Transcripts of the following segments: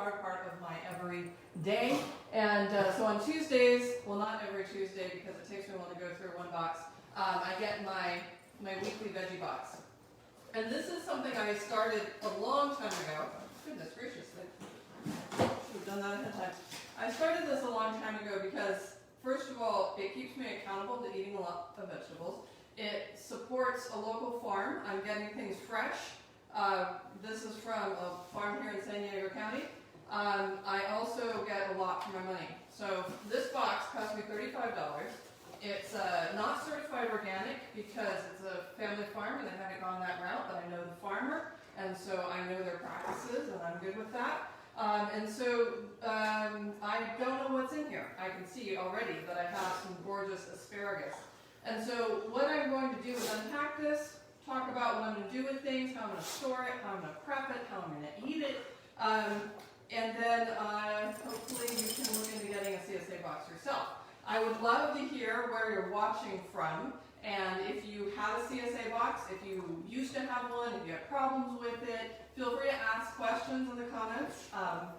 are part of my every day. And so on Tuesdays, well, not every Tuesday because it takes me a while to go through one box, I get my weekly veggie box. And this is something I started a long time ago. Goodness gracious, I should have done that ahead of time. I started this a long time ago because, first of all, it keeps me accountable to eating a lot of vegetables. It supports a local farm. I'm getting things fresh. This is from a farm here in San Diego County. I also get a lot for my money. So this box cost me $35. It's not certified organic because it's a family farm and they haven't gone that route, but I know the farmer, and so I know their practices, and I'm good with that. And so I don't know what's in here. I can see already that I have some gorgeous asparagus. And so what I'm going to do is unpack this, talk about what I'm going to do with things, how I'm going to store it, how I'm going to prep it, how I'm going to eat it, and then hopefully you can look into getting a CSA box yourself. I would love to hear where you're watching from, and if you have a CSA box, if you used to have one, if you have problems with it, feel free to ask questions in the comments.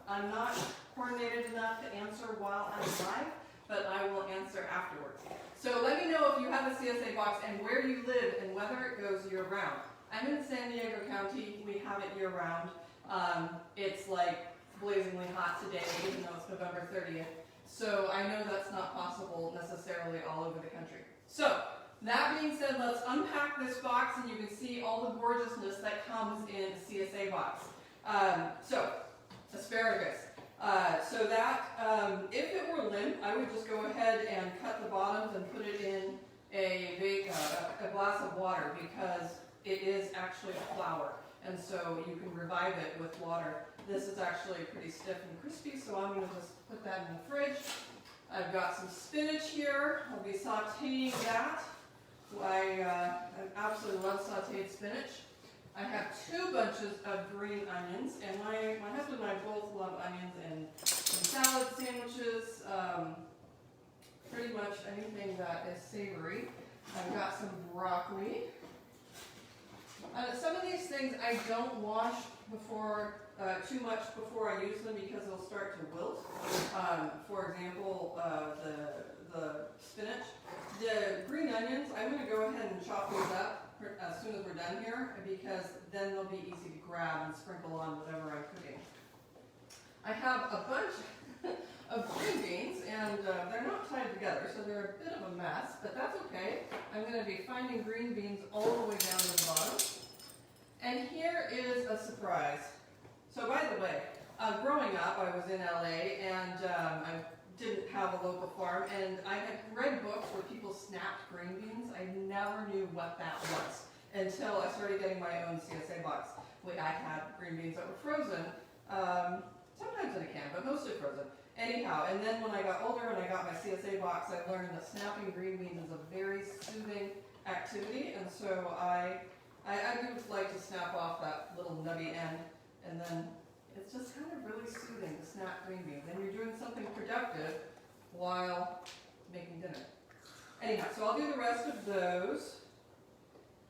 I'm not coordinated enough to answer while I'm live, but I will answer afterwards. So let me know if you have a CSA box and where you live and whether it goes year-round. I'm in San Diego County. We have it year-round. It's like blazingly hot today, even though it's November 30th. So I know that's not possible necessarily all over the country. So that being said, let's unpack this box and you can see all the gorgeousness that comes in a CSA box. So asparagus. So that, if it were limp, I would just go ahead and cut the bottoms and put it in a glass of water because it is actually a flour. And so you can revive it with water. This is actually pretty stiff and crispy, so I'm going to just put that in the fridge. I've got some spinach here. I'll be sauteing that. I absolutely love sauteed spinach. I have 2 bunches of green onions, and my husband and I both love onions in salad sandwiches, pretty much anything that is savory. I've got some broccoli. Some of these things I don't wash before too much before I use them because they'll start to wilt. For example, the spinach. The green onions, I'm going to go ahead and chop these up as soon as we're done here because then they'll be easy to grab and sprinkle on whatever I'm cooking. I have a bunch of green beans and they're not tied together, so they're a bit of a mess, but that's okay. I'm going to be finding green beans all the way down to the bottom. And here is a surprise. So by the way, growing up, I was in LA and I didn't have a local farm, and I had read books where people snapped green beans. I never knew what that was until I started getting my own CSA box. I had green beans that were frozen, sometimes in a can, but mostly frozen. Anyhow, and then when I got older and I got my CSA box, I learned that snapping green beans is a very soothing activity, and so I do like to snap off that little nubby end, and then it's just kind of really soothing to snap green beans. And you're doing something productive while making dinner. Anyhow, so I'll do the rest of those.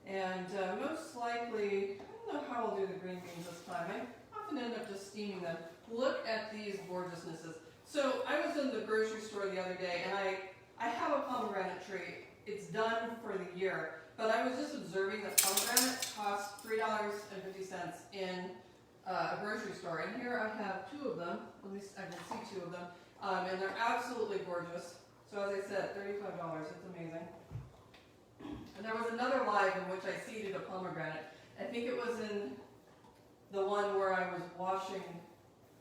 And most likely, I don't know how I'll do the green beans this time. I often end up just steaming them. Look at these gorgeousnesses. So I was in the grocery store the other day, and I have a pomegranate tree. It's done for the year. But I was just observing that pomegranates cost $3.50 in a grocery store, and here I have 2 of them. At least I can see 2 of them, and they're absolutely gorgeous. So as I said, $35. It's amazing. And there was another live in which I seeded a pomegranate. I think it was in the one where I was washing.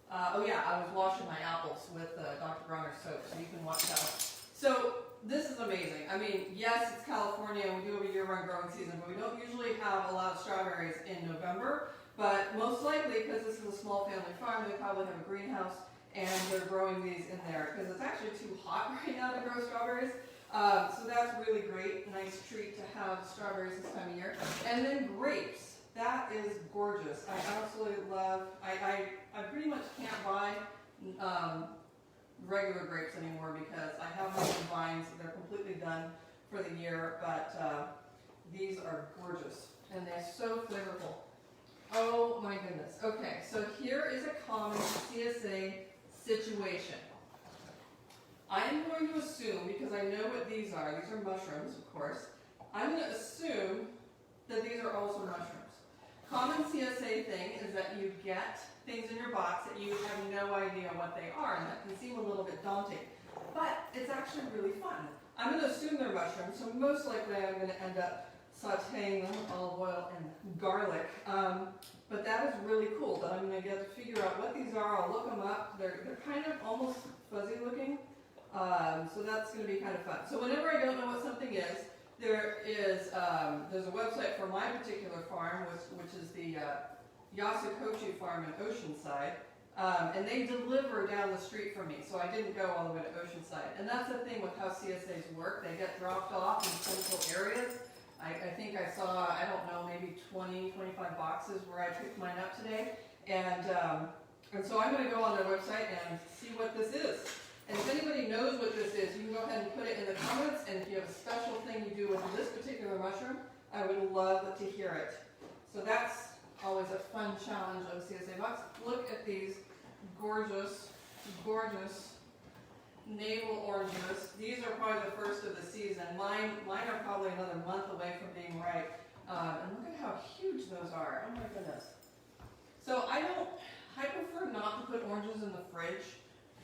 I was washing my apples with Dr. Bronner soap, so you can watch that. So this is amazing. I mean, yes, it's California, and we do have a year-round growing season, but we don't usually have a lot of strawberries in November. But most likely, because this is a small family farm, they probably have a greenhouse, and they're growing these in there, because it's actually too hot right now to grow strawberries. So that's really great, nice treat to have strawberries this time of year. And then grapes. That is gorgeous. I absolutely love, I pretty much can't buy regular grapes anymore because I have my own vines. They're completely done for the year, but these are gorgeous, and they're so flavorful. Oh my goodness. Okay, so here is here's a common CSA situation. I am going to assume, because I know what these are mushrooms, of course, I'm going to assume that these are also mushrooms. Common CSA thing is that you get things in your box that you have no idea what they are, and that can seem a little bit daunting. But it's actually really fun. I'm going to assume they're mushrooms, so most likely I'm going to end up sauteing them with olive oil and garlic. But that is really cool that I'm going to get to figure out what these are. I'll look them up. They're kind of almost fuzzy looking. So that's going to be kind of fun. So whenever I don't know what something is, there's a website for my particular farm, which is the Yasakochi farm in Oceanside, and they deliver down the street from me, so I didn't go all the way to Oceanside. And that's the thing with how CSAs work. They get dropped off in central areas. I think I saw, I don't know, maybe 20, 25 boxes where I picked mine up today. And so I'm going to go on their website and see what this is. And if anybody knows what this is, you can go ahead and put it in the comments. And if you have a special thing you do with this particular mushroom, I would love to hear it. So that's always a fun challenge of a CSA box. Look at these gorgeous, gorgeous navel oranges. These are probably the first of the season. Mine are probably another month away from being ripe. And look at how huge those are. Oh my goodness. So I prefer not to put oranges in the fridge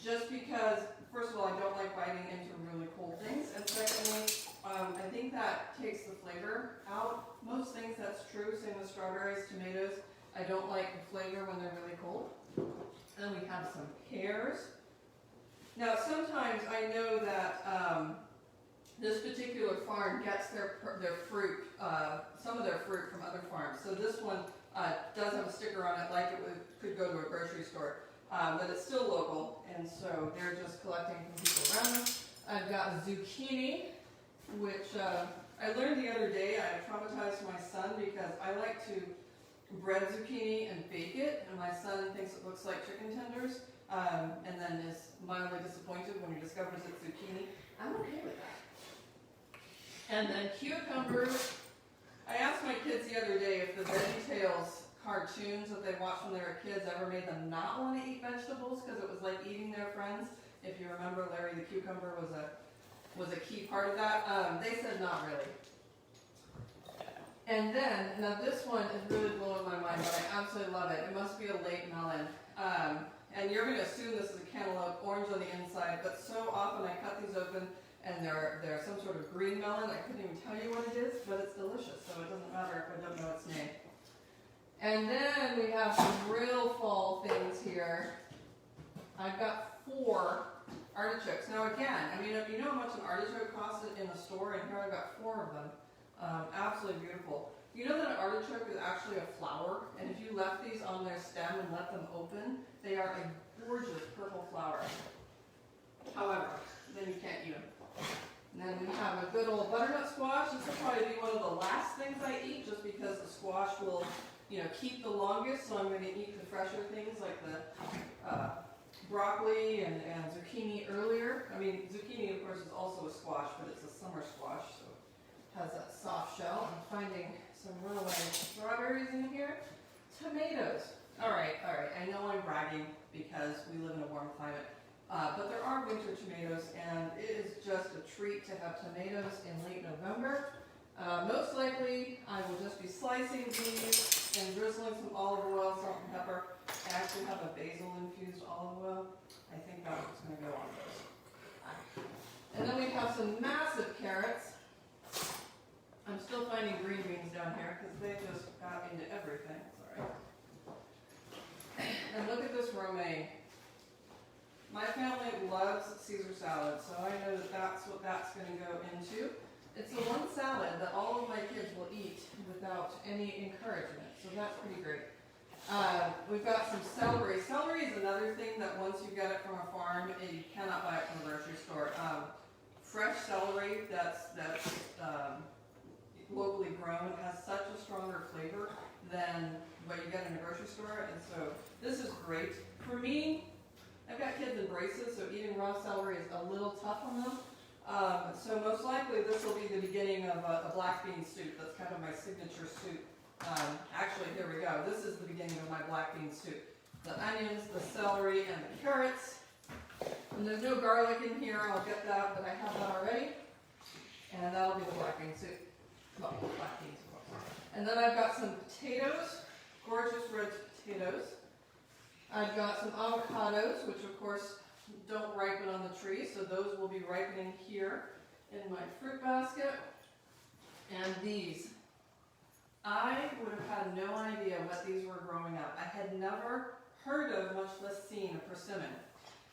just because, first of all, I don't like biting into really cold things. And secondly, I think that takes the flavor out. Most things that's true, same with strawberries, tomatoes. I don't like the flavor when they're really cold. And then we have some pears. Now, sometimes I know that this particular farm gets their fruit, some of their fruit from other farms. So this one does have a sticker on it, like it could go to a grocery store, but it's still local, and so they're just collecting from people around them. I've got zucchini, which I learned the other day. I traumatized my son because I like to bread zucchini and bake it, and my son thinks it looks like chicken tenders. And then is mildly disappointed when he discovers it's zucchini. I'm okay with that. And then cucumbers. I asked my kids the other day if the VeggieTales cartoons that they watched when they were kids ever made them not want to eat vegetables because it was like eating their friends. If you remember, Larry the cucumber was a key part of that. They said not really. And then, now this one is really blowing my mind, but I absolutely love it. It must be a late melon. And you're going to assume this is a cantaloupe, orange on the inside, but so often I cut these open and they're some sort of green melon. I couldn't even tell you what it is, but it's delicious, so it doesn't matter if I don't know its name. And then we have some real fall things here. I've got 4 artichokes. Now again, I mean, if you know how much an artichoke costs in the store, and here I've got 4 of them. Absolutely beautiful. You know that an artichoke is actually a flower, and if you left these on their stem and let them open, they are a gorgeous purple flower. However, then you can't eat them. And then we have a good old butternut squash. This will probably be one of the last things I eat, just because the squash will, keep the longest. So I'm going to eat the fresher things like the broccoli and zucchini earlier. I mean, zucchini, of course, is also a squash, but it's a summer squash, so it has that soft shell. I'm finding some runaway strawberries in here. Tomatoes. All right. I know I'm bragging because we live in a warm climate, but there are winter tomatoes, and it is just a treat to have tomatoes in late November. Most likely, I will just be slicing these and drizzling some olive oil, salt and pepper. I actually have a basil-infused olive oil. I think that's what's going to go on those. And then we have some massive carrots. I'm still finding green beans down here because they just got into everything. Sorry. And look at this romaine. My family loves Caesar salad, so I know that that's what that's going to go into. It's the one salad that all of my kids will eat without any encouragement, so that's pretty great. We've got some celery. Celery is another thing that once you get it from a farm, you cannot buy it from a grocery store. Fresh celery that's locally grown has such a stronger flavor than what you get in a grocery store, and so this is great. For me, I've got kids in braces, so eating raw celery is a little tough on them. So most likely this will be the beginning of a black bean soup. That's kind of my signature soup. Actually, here we go. This is the beginning of my black bean soup. the onions, the celery, and the carrots. And there's no garlic in here, I'll get that, but I have that already. And that'll be the black bean soup. Well, black beans, of course. And then I've got some potatoes, gorgeous red potatoes. I've got some avocados, which of course don't ripen on the tree, so those will be ripening here in my fruit basket. And these. I would have had no idea what these were growing up. I had never heard of, much less seen, a persimmon.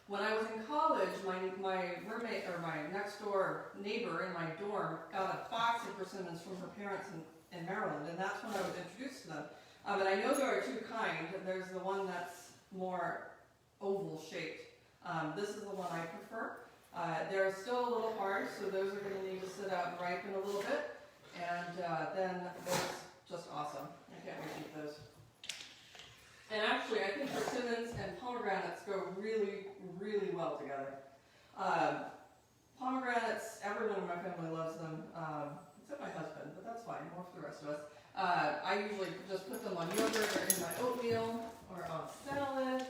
When I was in college, my roommate, or my next door neighbor in my dorm, got a box of persimmons from her parents in Maryland, and that's when I was introduced to them. And I know there are two kinds. There's the one that's more oval shaped. This is the one I prefer. They're still a little hard, so those are going to need to sit out and ripen a little bit. And then there's just awesome. I can't wait to eat those. And actually, I think persimmons and pomegranates go really, really well together. Pomegranates, everyone in my family loves them, except my husband, but that's fine, more for the rest of us. I usually just put them on yogurt or in my oatmeal, or on salad,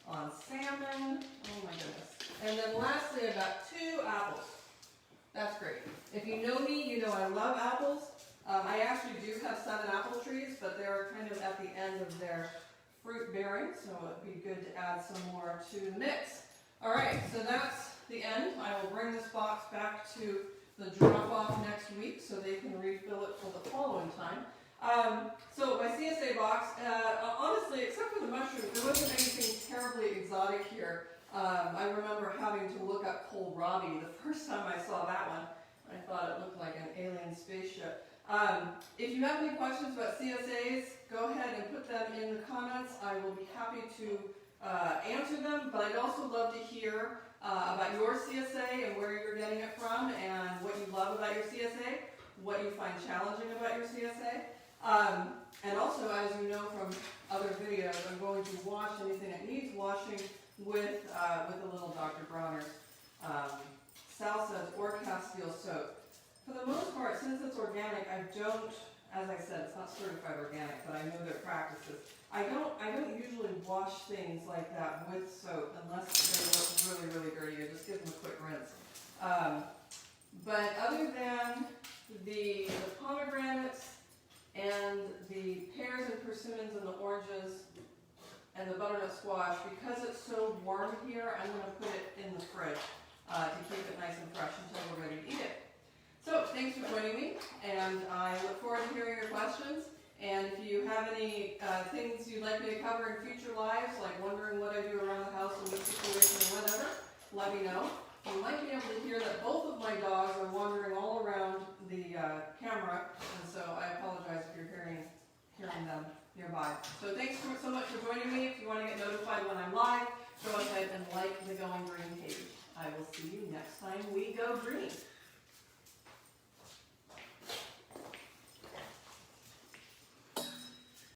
on salmon. Oh my goodness. And then lastly, I've got 2 apples. That's great. If you know me, you know I love apples. I actually do have 7 apple trees, but they're kind of at the end of their fruit bearing, so it'd be good to add some more to the mix. All right, so that's the end. I will bring this box back to the drop-off next week so they can refill it for the following time. So my CSA box, honestly, except for the mushrooms, there wasn't anything terribly exotic here. I remember having to look up kohlrabi the first time I saw that one. I thought it looked like an alien spaceship. If you have any questions about CSAs, go ahead and put them in the comments. I will be happy to answer them, but I'd also love to hear about your CSA and where you're getting it from and what you love about your CSA, what you find challenging about your CSA. And also, as you know from other videos, I'm going to wash anything that needs washing with a little Dr. Bronner's Salsa's or Castile soap. For the most part, since it's organic, I don't, as I said, it's not certified organic, but I know their practices. I don't usually wash things like that with soap unless they look really, really dirty. I just give them a quick rinse. But other than the pomegranates and the pears and persimmons and the oranges and the butternut squash, because it's so warm here, I'm going to put it in the fridge to keep it nice and fresh until we're ready to eat it. So, thanks for joining me, and I look forward to hearing your questions. And if you have any things you'd like me to cover in future lives, like wondering what I do around the house in this situation or whatever, let me know. You might be able to hear that both of my dogs are wandering all around the camera, and so I apologize if you're hearing them nearby. So thanks so much for joining me. If you want to get notified when I'm live, go ahead and like the Going Green page. I will see you next time we go green.